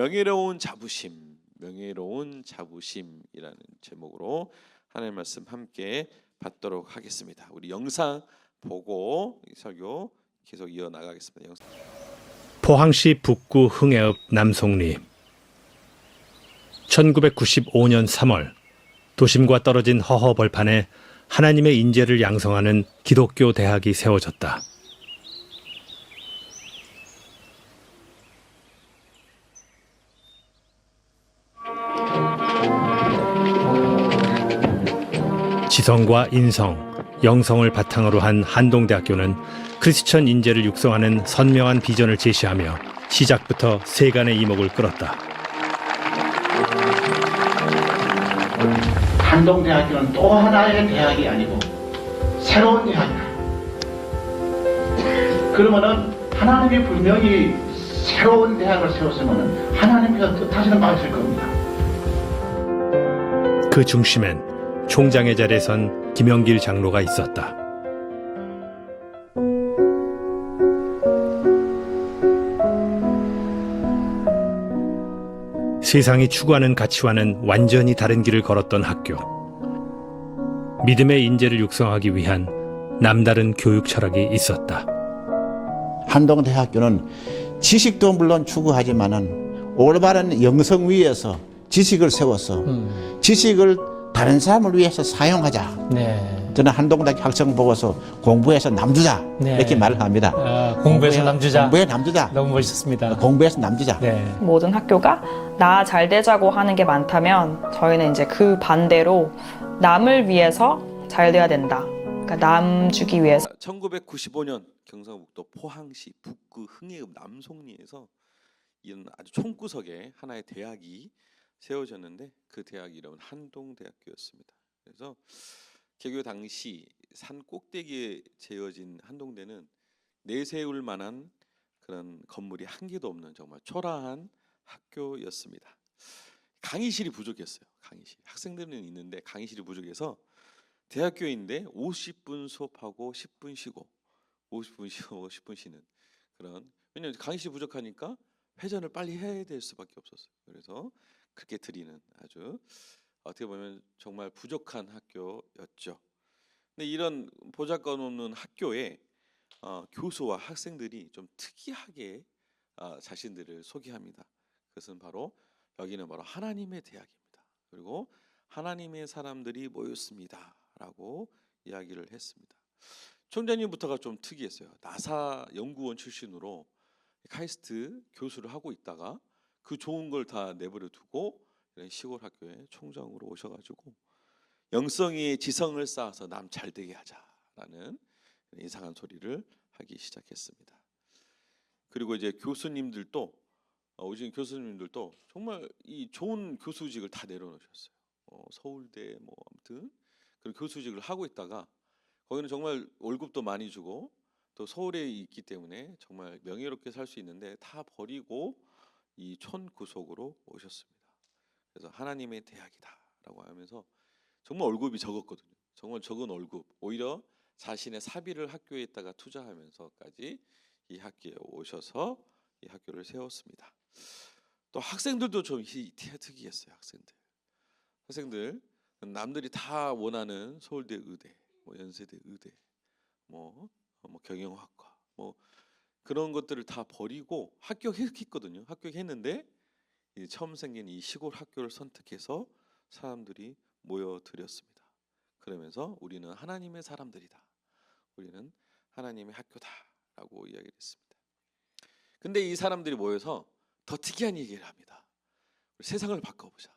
명예로운 자부심, 명예로운 자부심이라는 제목으로 하나님의 말씀 함께 받도록 하겠습니다. 우리 영상 보고 설교 계속 이어나가겠습니다. 영상. 포항시 북구 흥해읍 남송리. 1995년 3월 도심과 떨어진 허허 벌판에 하나님의 인재를 양성하는 기독교 대학이 세워졌다. 지성과 인성, 영성을 바탕으로 한 한동대학교는 크리스천 인재를 육성하는 선명한 비전을 제시하며 시작부터 세간의 이목을 끌었다. 한동대학교는 또 하나의 대학이 아니고 새로운 대학이다. 그러면은 하나님이 분명히 새로운 대학을 세웠으면 하나님께서 뜻하시는 바가 있을 겁니다. 그 중심엔 총장의 자리에 선 김영길 장로가 있었다. 세상이 추구하는 가치와는 완전히 다른 길을 걸었던 학교. 믿음의 인재를 육성하기 위한 남다른 교육 철학이 있었다. 한동대학교는 지식도 물론 추구하지만은 올바른 영성 위에서 지식을 세워서 지식을 다른 사람을 위해서 사용하자. 네. 저는 한동대학교 학생 보고서 공부해서 남주자 네. 이렇게 말을 합니다. 공부해서 남주자. 공부해 남주자. 너무 멋있었습니다. 공부해서 남주자. 네. 모든 학교가 나 잘 되자고 하는 게 많다면 저희는 이제 그 반대로 남을 위해서 잘 돼야 된다. 그러니까 남 주기 위해서. 1995년 경상북도 포항시 북구 흥해읍 남송리에서 이런 아주 총구석에 하나의 대학이 세워졌는데 그 대학 이름은 한동대학교였습니다. 그래서 개교 당시 산 꼭대기에 지어진 한동대는 내세울 만한 그런 건물이 한 개도 없는 정말 초라한 학교였습니다. 강의실이 부족했어요. 강의실. 학생들은 있는데 강의실이 부족해서 대학교인데 50분 수업하고 10분 쉬고 50분 쉬고 10분 쉬는 그런, 왜냐하면 강의실 부족하니까 회전을 빨리 해야 될 수밖에 없었어요. 그래서 그렇게 드리는 아주 어떻게 보면 정말 부족한 학교였죠. 근데 이런 보잘것없는 학교에 교수와 학생들이 좀 특이하게 자신들을 소개합니다. 그것은 바로 여기는 바로 하나님의 대학입니다. 그리고 하나님의 사람들이 모였습니다라고 이야기를 했습니다. 총장님부터가 좀 특이했어요. 나사 연구원 출신으로 카이스트 교수를 하고 있다가 그 좋은 걸 다 내버려 두고 시골 학교에 총장으로 오셔가지고 영성의 지성을 쌓아서 남 잘되게 하자라는 이상한 소리를 하기 시작했습니다. 그리고 이제 교수님들도 오신 교수님들도 정말 이 좋은 교수직을 다 내려놓으셨어요. 서울대 뭐 아무튼 그런 교수직을 하고 있다가 거기는 정말 월급도 많이 주고 또 서울에 있기 때문에 정말 명예롭게 살 수 있는데 다 버리고 이 촌구석으로 오셨습니다. 그래서 하나님의 대학이다라고 하면서 정말 월급이 적었거든요. 정말 적은 월급, 오히려 자신의 사비를 학교에다가 투자하면서까지 이 학교에 오셔서 이 학교를 세웠습니다. 또 학생들도 좀 특이했어요. 학생들 남들이 다 원하는 서울대 의대, 뭐 연세대 의대, 뭐 경영학과, 뭐 그런 것들을 다 버리고 합격했거든요. 합격했는데 처음 생긴 이 시골 학교를 선택해서 사람들이 모여들었습니다. 그러면서 우리는 하나님의 사람들이다. 우리는 하나님의 학교다라고 이야기를 했습니다. 근데 이 사람들이 모여서 더 특이한 얘기를 합니다. 세상을 바꿔보자.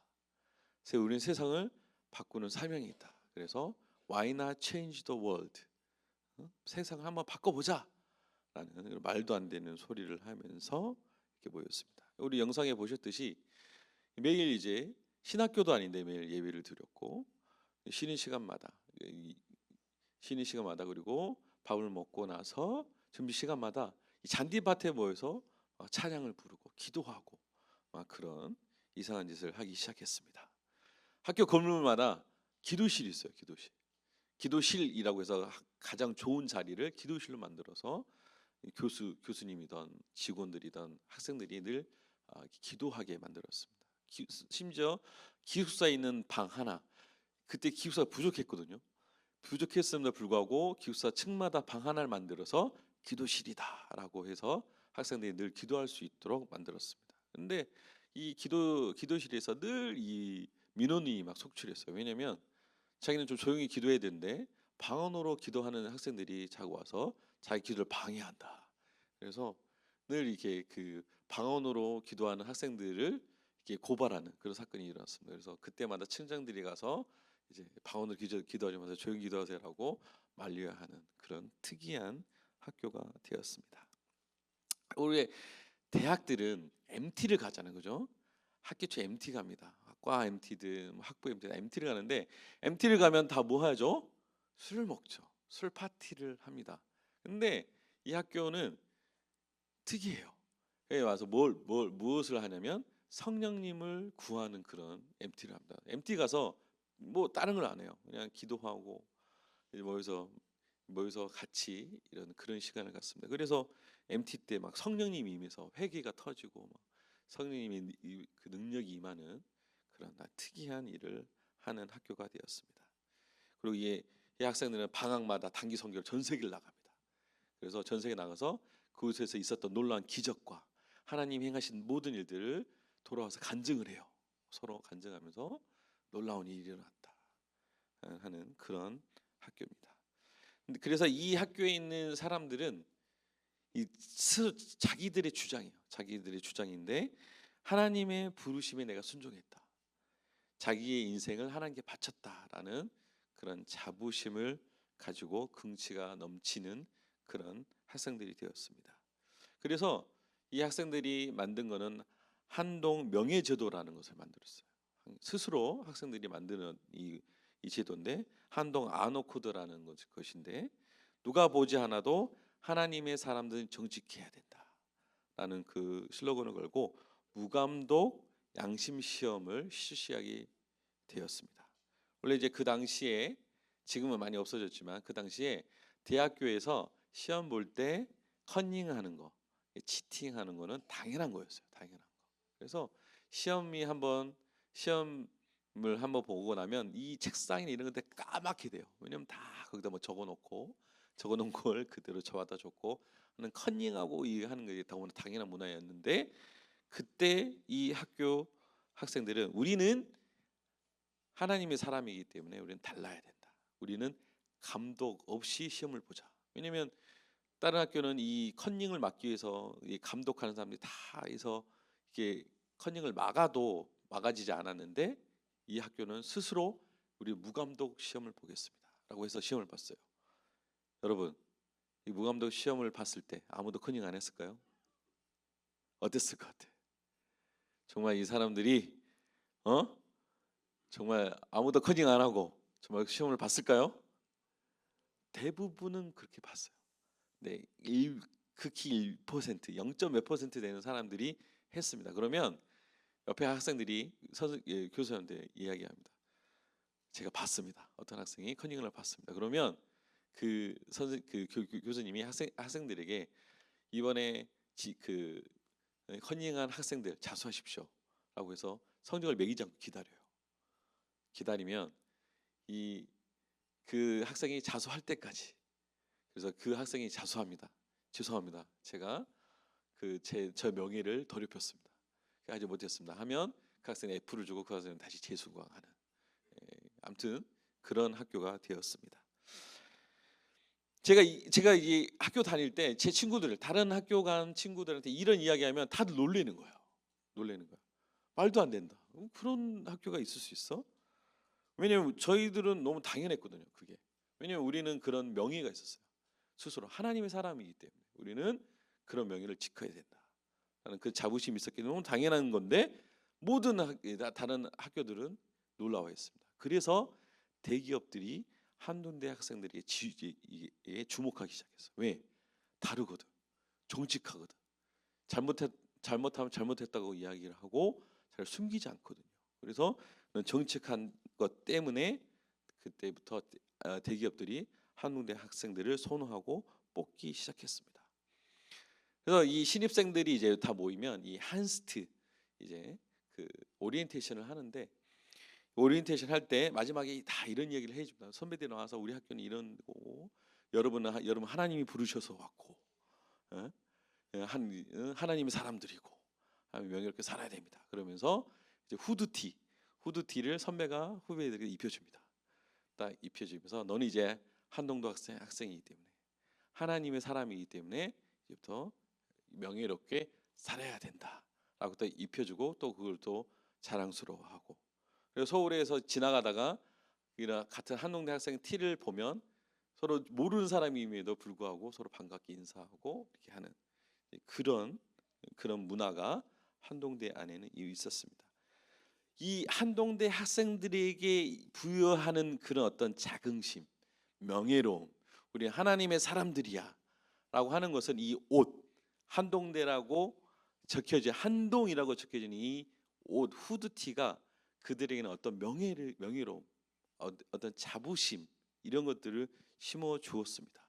우리는 세상을 바꾸는 사명이 있다. 그래서 Why not change the world? 세상을 한번 바꿔보자 라는 말도 안 되는 소리를 하면서 이렇게 모였습니다. 우리 영상에 보셨듯이 매일 이제 신학교도 아닌데 매일 예배를 드렸고 쉬는 시간마다 그리고 밥을 먹고 나서 준비 시간마다 이 잔디밭에 모여서 찬양을 부르고 기도하고 막 그런 이상한 짓을 하기 시작했습니다. 학교 건물마다 기도실이 있어요. 기도실이라고 해서 가장 좋은 자리를 기도실로 만들어서 교수님이든 직원들이든 학생들이 늘 기도하게 만들었습니다. 심지어 기숙사에 있는 방 하나, 그때 기숙사가 부족했거든요. 부족했음에도 불구하고 기숙사 층마다 방 하나를 만들어서 기도실이다라고 해서 학생들이 늘 기도할 수 있도록 만들었습니다. 근데 이 기도실에서 늘 이 민원이 막 속출했어요. 왜냐면 자기는 좀 조용히 기도해야 되는데 방언으로 기도하는 학생들이 자꾸 와서 자기 기도를 방해한다. 그래서 늘 이렇게 그 방언으로 기도하는 학생들을 이렇게 고발하는 그런 사건이 일어났습니다. 그래서 그때마다 층장들이 가서 이제 방언으로 기도하지 마세요, 조용히 기도하세요라고 말려야 하는 그런 특이한 학교가 되었습니다. 우리 대학들은 MT를 가잖아요, 그죠? 학기 초 MT 갑니다. 과 MT든 학부 MT든 MT를 가는데 MT를 가면 다 뭐 하죠? 술을 먹죠. 술 파티를 합니다. 근데 이 학교는 특이해요. 여기 와서 무엇을 하냐면 성령님을 구하는 그런 MT를 합니다. MT 가서 뭐 다른 걸 안 해요. 그냥 기도하고 이제 모여서 같이 이런 그런 시간을 갖습니다. 그래서 MT 때 막 성령님이 임해서 회개가 터지고 막 성령님이 그 능력이 임하는 그런 특이한 일을 하는 학교가 되었습니다. 그리고 이 학생들은 방학마다 단기 선교를 전 세계를 나갑니다. 그래서 전 세계 나가서 그곳에서 있었던 놀라운 기적과 하나님이 행하신 모든 일들을 돌아와서 간증을 해요. 서로 간증하면서 놀라운 일이 일어났다 하는 그런 학교입니다. 그래서 이 학교에 있는 사람들은 자기들의 주장이에요. 자기들의 주장인데 하나님의 부르심에 내가 순종했다. 자기의 인생을 하나님께 바쳤다라는 그런 자부심을 가지고 긍지가 넘치는 그런 학생들이 되었습니다. 그래서 이 학생들이 만든 거는 한동 명예제도라는 것을 만들었어요. 스스로 학생들이 만드는 이 제도인데 한동 아노코드라는 것인데 누가 보지 않아도 하나님의 사람들은 정직해야 된다라는 그 슬로건을 걸고 무감독 양심 시험을 실시하게 되었습니다. 원래 이제 그 당시에 지금은 많이 없어졌지만 그 당시에 대학교에서 시험 볼 때 컨닝하는 거, 치팅하는 거는 당연한 거였어요. 당연한 거. 그래서 시험을 한번 보고 나면 이 책상이나 이런 것들 까맣게 돼요. 왜냐면 다 거기다 뭐 적어놓은 걸 그대로 저하다 줬고 하는 컨닝하고 이 하는 게 당연한 문화였는데 그때 이 학교 학생들은 우리는 하나님의 사람이기 때문에 우리는 달라야 된다. 우리는 감독 없이 시험을 보자. 왜냐하면 다른 학교는 이 컨닝을 막기 위해서 이 감독하는 사람들이 다 해서 이게 컨닝을 막아도 막아지지 않았는데 이 학교는 스스로 우리 무감독 시험을 보겠습니다라고 해서 시험을 봤어요. 여러분, 이 무감독 시험을 봤을 때 아무도 컨닝 안 했을까요? 어땠을 것 같아? 정말 이 사람들이 정말 아무도 컨닝 안 하고 정말 시험을 봤을까요? 대부분은 그렇게 봤어요. 네, 극히 1%, 0.몇 % 되는 사람들이 했습니다. 그러면 옆에 학생들이 교수한테 이야기합니다. 제가 봤습니다. 어떤 학생이 컨닝을 봤습니다. 그러면 교수님이 학생들에게 이번에 컨닝한 학생들 자수하십시오라고 해서 성적을 매기지 않고 기다려요. 기다리면 그 학생이 자수할 때까지. 그래서 그 학생이 자수합니다. 죄송합니다. 제가 저 명예를 더럽혔습니다. 하지 못했습니다. 하면 그 학생이 F를 주고 그 학생은 다시 재수강하는. 아무튼 그런 학교가 되었습니다. 제가 이 학교 다닐 때 제 친구들 다른 학교 간 친구들한테 이런 이야기하면 다들 놀래는 거예요. 말도 안 된다. 그런 학교가 있을 수 있어? 왜냐면 저희들은 너무 당연했거든요. 그게. 왜냐면 우리는 그런 명예가 있었어요. 스스로 하나님의 사람이기 때문에 우리는 그런 명예를 지켜야 된다. 라는 그 자부심이 있었기 때문에 너무 당연한 건데 모든 다른 학교들은 놀라워했습니다. 그래서 대기업들이 한동대 학생들에게 주목하기 시작했어요. 왜? 다르거든. 정직하거든. 잘못하면 잘못했다고 이야기를 하고 잘 숨기지 않거든요. 그래서 정직한 것 때문에 그때부터 대기업들이 한동대 학생들을 선호하고 뽑기 시작했습니다. 그래서 이 신입생들이 이제 다 모이면 이 한스트 이제 그 오리엔테이션을 하는데 오리엔테이션 할 때 마지막에 다 이런 얘기를 해줍니다. 선배들이 나와서 우리 학교는 이런 거고 여러분 하나님이 부르셔서 왔고 하나님의 사람들이고 명예롭게 살아야 됩니다. 그러면서 이제 후드티를 선배가 후배들에게 입혀줍니다. 딱 입혀주면서 너는 이제 한동도 학생이기 때문에 하나님의 사람이기 때문에 이제부터 명예롭게 살아야 된다라고 또 입혀주고 또 그걸 또 자랑스러워하고 그래서 서울에서 지나가다가 같은 한동대 학생 티를 보면 서로 모르는 사람임에도 불구하고 서로 반갑게 인사하고 이렇게 하는 그런 문화가 한동대 안에는 있었습니다. 이 한동대 학생들에게 부여하는 그런 어떤 자긍심, 명예로움, 우리 하나님의 사람들이야라고 하는 것은 이 옷, 한동대라고 적혀져 한동이라고 적혀진 이 옷 후드티가 그들에게는 어떤 명예로움, 어떤 자부심 이런 것들을 심어 주었습니다.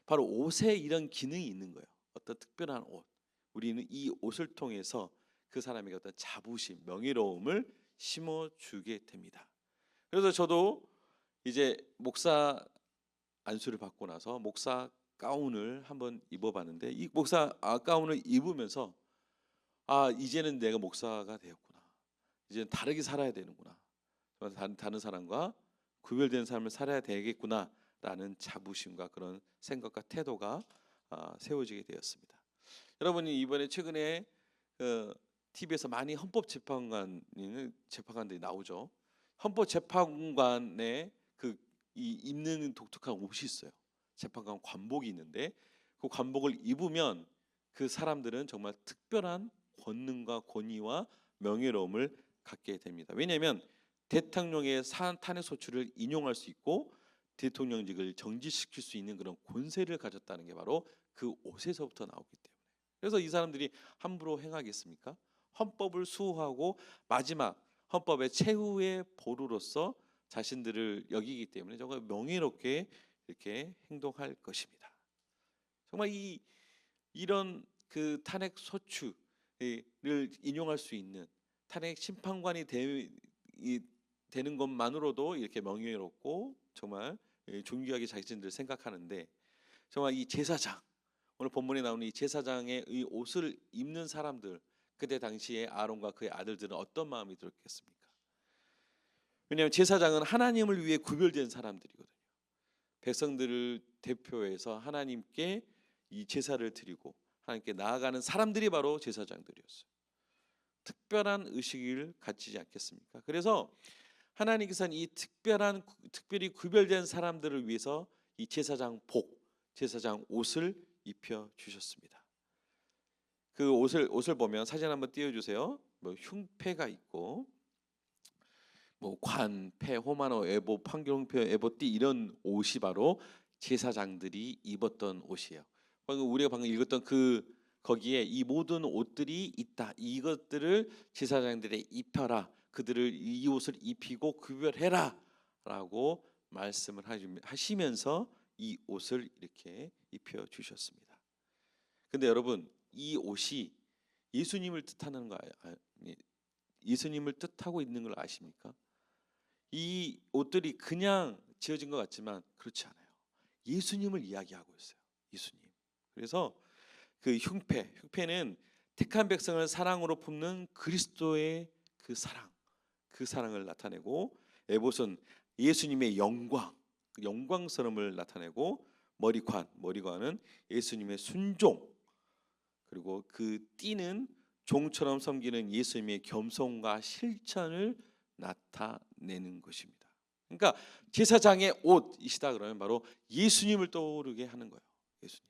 바로 옷에 이런 기능이 있는 거예요. 어떤 특별한 옷, 우리는 이 옷을 통해서 그 사람에게 어떤 자부심, 명예로움을 심어 주게 됩니다. 그래서 저도 이제 목사 안수를 받고 나서 목사 가운을 한번 입어봤는데 이 목사 가운을 입으면서 이제는 내가 목사가 되었구나. 이제 다르게 살아야 되는구나. 다른 사람과 구별된 삶을 살아야 되겠구나라는 자부심과 그런 생각과 태도가 세워지게 되었습니다. 여러분이 이번에 최근에 TV에서 많이 헌법재판관들이 나오죠. 헌법재판관의 이 입는 독특한 옷이 있어요. 재판관 관복이 있는데 그 관복을 입으면 그 사람들은 정말 특별한 권능과 권위와 명예로움을 갖게 됩니다. 왜냐하면 대통령의 탄핵 소추를 인용할 수 있고 대통령직을 정지시킬 수 있는 그런 권세를 가졌다는 게 바로 그 옷에서부터 나오기 때문에. 그래서 이 사람들이 함부로 행하겠습니까? 헌법을 수호하고 마지막 헌법의 최후의 보루로서 자신들을 여기기 때문에 정말 명예롭게 이렇게 행동할 것입니다. 정말 이런 그 탄핵 소추를 인용할 수 있는 탄핵 심판관이 되는 것만으로도 이렇게 명예롭고 정말 존귀하게 자신들을 생각하는데 정말 이 제사장 오늘 본문에 나오는 이 제사장의 이 옷을 입는 사람들 그때 당시에 아론과 그의 아들들은 어떤 마음이 들었겠습니까? 왜냐하면 제사장은 하나님을 위해 구별된 사람들이거든요. 백성들을 대표해서 하나님께 이 제사를 드리고 하나님께 나아가는 사람들이 바로 제사장들이었어요. 특별한 의식을 갖지 않겠습니까? 그래서 하나님께서는 이 특별히 구별된 사람들을 위해서 이 제사장 제사장 옷을 입혀 주셨습니다. 그 옷을 보면 사진 한번 띄워주세요. 흉패가 있고 관, 패, 호마노, 에보, 판경표, 에보띠 이런 옷이 바로 제사장들이 입었던 옷이에요. 우리가 방금 읽었던 거기에 이 모든 옷들이 있다. 이것들을 제사장들에 입혀라. 그들을 이 옷을 입히고 구별해라라고 말씀을 하시면서 이 옷을 이렇게 입혀 주셨습니다. 근데 여러분 이 옷이 예수님을 뜻하는 예수님을 뜻하고 있는 걸 아십니까? 이 옷들이 그냥 지어진 것 같지만 그렇지 않아요. 예수님을 이야기하고 있어요. 예수님. 그래서 그 흉패는 택한 백성을 사랑으로 품는 그리스도의 그 사랑을 나타내고 에봇은 예수님의 영광스러움을 나타내고 머리관은 예수님의 순종 그리고 그 띠는 종처럼 섬기는 예수님의 겸손과 실천을 나타내는 것입니다. 그러니까 제사장의 옷이시다 그러면 바로 예수님을 떠오르게 하는 거예요. 예수님.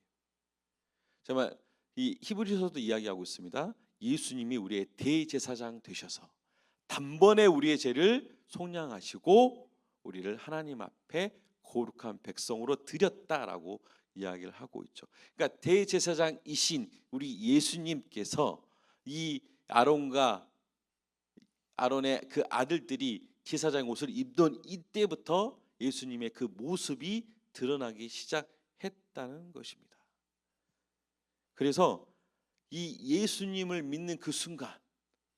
정말 이 히브리서도 이야기하고 있습니다. 예수님이 우리의 대제사장 되셔서 단번에 우리의 죄를 속량하시고 우리를 하나님 앞에 거룩한 백성으로 드렸다라고 이야기를 하고 있죠. 그러니까 대제사장이신 우리 예수님께서 이 아론의 그 아들들이 제사장 옷을 입던 이때부터 예수님의 그 모습이 드러나기 시작했다는 것입니다. 그래서 이 예수님을 믿는 그 순간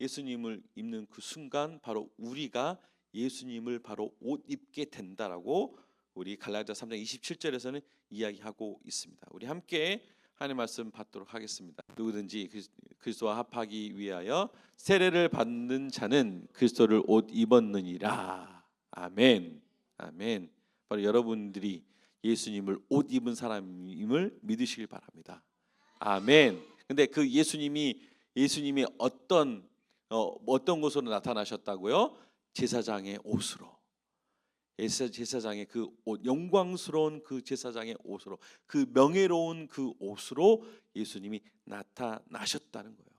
예수님을 입는 그 순간 바로 우리가 예수님을 바로 옷 입게 된다라고 우리 갈라디아 3장 27절에서는 이야기하고 있습니다. 우리 함께 하나님의 말씀 받도록 하겠습니다. 누구든지 그리스도와 합하기 위하여 세례를 받는 자는 그리스도를 옷 입었느니라. 아멘. 아멘. 바로 여러분들이 예수님을 옷 입은 사람임을 믿으시길 바랍니다. 아멘. 근데 그 예수님이 어떤 곳으로 나타나셨다고요? 제사장의 옷으로. 제사장의 그 옷, 영광스러운 그 제사장의 옷으로, 그 명예로운 그 옷으로 예수님이 나타나셨다는 거예요.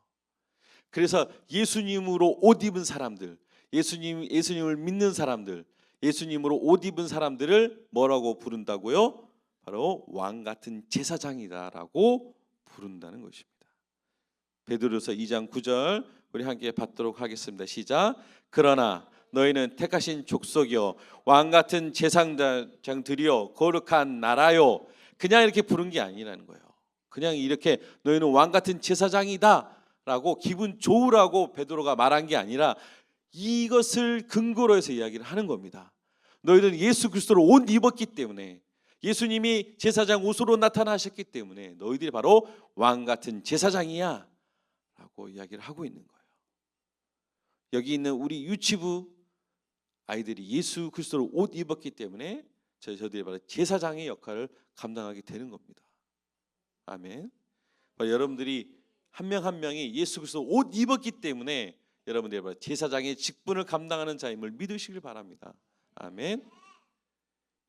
그래서 예수님으로 옷 입은 사람들, 예수님을 믿는 사람들, 예수님으로 옷 입은 사람들을 뭐라고 부른다고요? 바로 왕 같은 제사장이다라고 부른다는 것입니다. 베드로서 2장 9절 우리 함께 받도록 하겠습니다. 시작. 그러나 너희는 택하신 족속이요 왕 같은 제사장들이요 거룩한 나라요. 그냥 이렇게 부른 게 아니라는 거예요. 그냥 이렇게 너희는 왕 같은 제사장이다라고 기분 좋으라고 베드로가 말한 게 아니라 이것을 근거로 해서 이야기를 하는 겁니다. 너희들은 예수 그리스도로 옷 입었기 때문에, 예수님이 제사장 옷으로 나타나셨기 때문에 너희들이 바로 왕 같은 제사장이야 라고 이야기를 하고 있는 거예요. 여기 있는 우리 유치부 아이들이 예수 그리스도로 옷 입었기 때문에 저희들이 바로 제사장의 역할을 감당하게 되는 겁니다. 아멘. 여러분들이 한 명 한 명이 예수 그리스도 옷 입었기 때문에 여러분들이 바로 제사장의 직분을 감당하는 자임을 믿으시길 바랍니다. 아멘.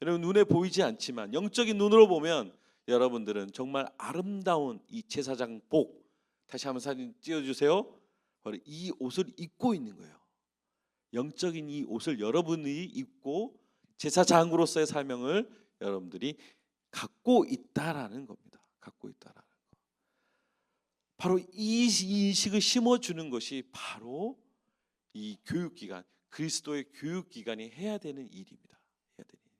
여러분 눈에 보이지 않지만 영적인 눈으로 보면 여러분들은 정말 아름다운 이 제사장 복, 다시 한번 사진 띄워주세요. 바로 이 옷을 입고 있는 거예요. 영적인 이 옷을 여러분이 입고 제사장으로서의 사명을 여러분들이 갖고 있다라는 겁니다. 갖고 있다라는 거. 바로 이 인식을 심어주는 것이 바로 이 교육기관, 그리스도의 교육기관이 해야 되는 일입니다. 해야 되는 일.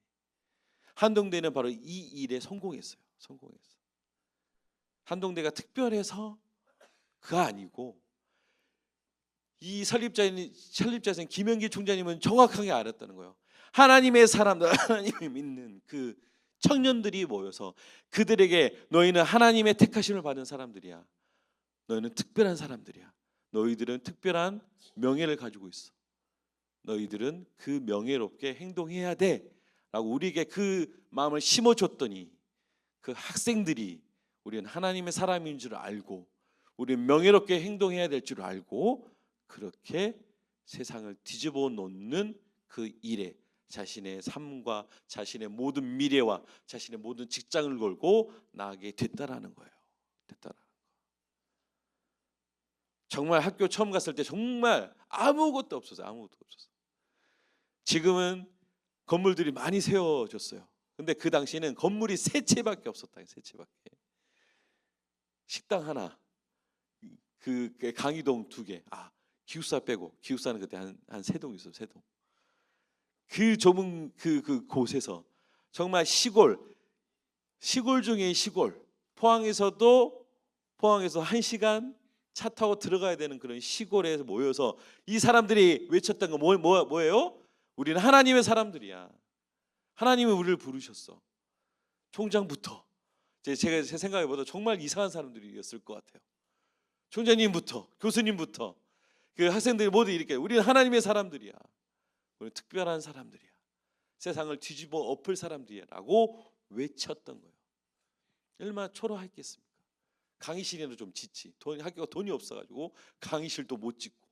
한동대는 바로 이 일에 성공했어요. 한동대가 특별해서 그가 아니고 이 설립자인 김영기 총장님은 정확하게 알았다는 거예요. 하나님의 사람들, 하나님을 믿는 그 청년들이 모여서 그들에게 너희는 하나님의 택하심을 받은 사람들이야. 너희는 특별한 사람들이야. 너희들은 특별한 명예를 가지고 있어. 너희들은 그 명예롭게 행동해야 돼 라고 우리에게 그 마음을 심어줬더니 그 학생들이 우리는 하나님의 사람인 줄 알고 우리는 명예롭게 행동해야 될 줄 알고 그렇게 세상을 뒤집어 놓는 그 일에 자신의 삶과 자신의 모든 미래와 자신의 모든 직장을 걸고 나가게 됐다라는 거예요. 정말 학교 처음 갔을 때 정말 아무것도 없었어요. 지금은 건물들이 많이 세워졌어요. 근데 그 당시에는 건물이 3채밖에 없었다. 3채밖에. 식당 하나, 그 강의동 2개. 기숙사 빼고, 기숙사는 그때 한 3동 있어요. 3동. 그 좁은 그 곳에서 정말 시골 중에 시골, 포항에서 1시간 차 타고 들어가야 되는 그런 시골에 모여서 이 사람들이 외쳤던 거 뭐예요? 우리는 하나님의 사람들이야. 하나님이 우리를 부르셨어. 총장부터 제가 제 생각해 봐도 정말 이상한 사람들이었을 것 같아요. 총장님부터 교수님부터 그 학생들이 모두 이렇게 우리는 하나님의 사람들이야. 우리는 특별한 사람들이야. 세상을 뒤집어 엎을 사람들이야라고 외쳤던 거예요. 얼마나 초라했겠습니까? 강의실에도 좀 짓지. 학교가 돈이 없어가지고 강의실도 못 짓고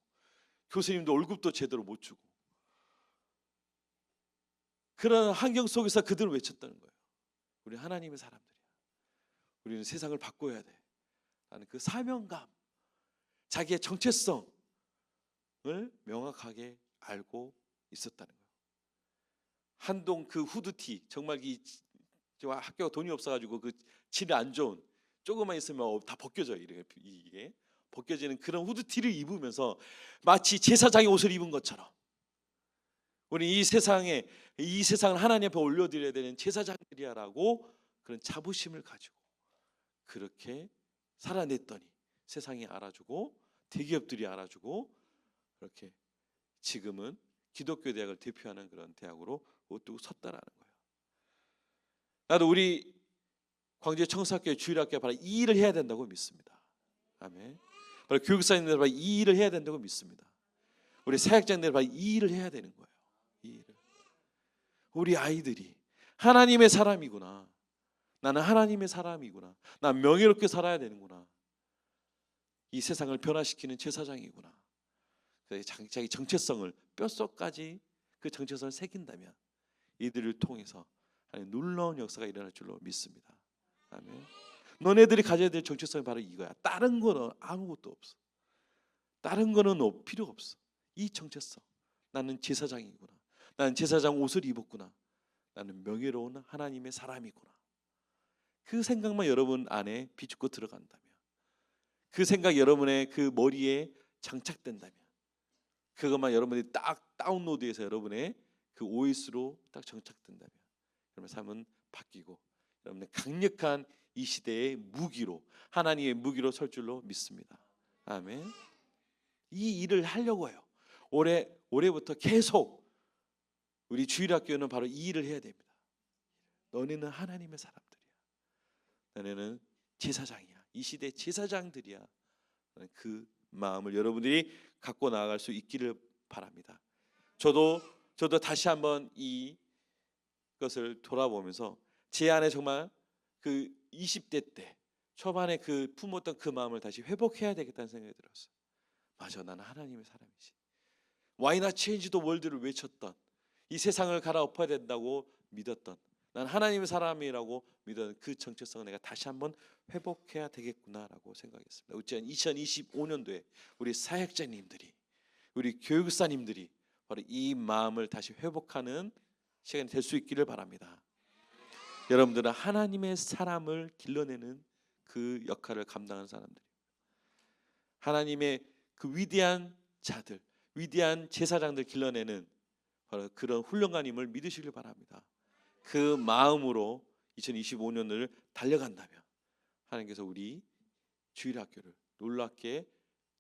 교수님도 월급도 제대로 못 주고 그런 환경 속에서 그들을 외쳤다는 거예요. 우리 하나님의 사람들이야. 우리는 세상을 바꿔야 돼. 라는 그 사명감, 자기의 정체성을 명확하게 알고 있었다는 거예요. 한동 그 후드티 정말 학교가 돈이 없어가지고 그 질이 안 좋은 조금만 있으면 다 벗겨져요. 이게 벗겨지는 그런 후드티를 입으면서 마치 제사장의 옷을 입은 것처럼 우리 이 세상을 하나님 앞에 올려드려야 되는 제사장들이야라고 그런 자부심을 가지고 그렇게 살아냈더니 세상이 알아주고 대기업들이 알아주고 그렇게 지금은 기독교 대학을 대표하는 그런 대학으로 우뚝 섰다라는 거예요. 나도 우리 광주의 청사학교 주일학교 바로 이 일을 해야 된다고 믿습니다. 아멘. 바로 교육사님들 바로 이 일을 해야 된다고 믿습니다. 우리 사역장들 바로 이 일을 해야 되는 거예요. 이 일을. 우리 아이들이 하나님의 사람이구나. 나는 하나님의 사람이구나. 난 명예롭게 살아야 되는구나. 이 세상을 변화시키는 제사장이구나. 자기 정체성을 뼛속까지 그 정체성을 새긴다면 이들을 통해서 하나님 놀라운 역사가 일어날 줄로 믿습니다. 아멘. 너네들이 가져야 될 정체성이 바로 이거야. 다른 거는 아무것도 없어. 다른 거는 필요가 없어. 이 정체성. 나는 제사장이구나. 나는 제사장 옷을 입었구나. 나는 명예로운 하나님의 사람이구나. 그 생각만 여러분 안에 비추고 들어간다면, 그 생각 여러분의 그 머리에 장착된다면, 그것만 여러분이 딱 다운로드해서 여러분의 그 OS로 딱 정착된다면 여러분의 삶은 바뀌고 여러분의 강력한 이 시대의 무기로, 하나님의 무기로 설 줄로 믿습니다. 아멘. 이 일을 하려고 해요. 올해부터 계속 우리 주일학교는 바로 이 일을 해야 됩니다. 너네는 하나님의 사람들이야. 너네는 제사장이야. 이 시대 제사장들이야. 그 마음을 여러분들이 갖고 나아갈 수 있기를 바랍니다. 저도 다시 한번 이것을 돌아보면서 제 안에 정말 그 20대 때 초반에 그 품었던 그 마음을 다시 회복해야 되겠다는 생각이 들었어요. 맞아, 나는 하나님의 사람이지. Why not change the world를 외쳤던, 이 세상을 갈아엎어야 된다고 믿었던, 난 하나님의 사람이라고 믿었던 그 정체성을 내가 다시 한번 회복해야 되겠구나라고 생각했습니다. 어쨌든 2025년도에 우리 사역자님들이, 우리 교육사님들이 바로 이 마음을 다시 회복하는 시간이 될 수 있기를 바랍니다. 여러분들은 하나님의 사람을 길러내는 그 역할을 감당하는 사람들이에요. 하나님의 그 위대한 자들, 위대한 제사장들 길러내는 바로 그런 훌륭한임을 믿으시길 바랍니다. 그 마음으로 2025년을 달려간다면 하나님께서 우리 주일학교를 놀랍게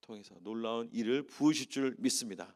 통해서 놀라운 일을 부으실 줄 믿습니다.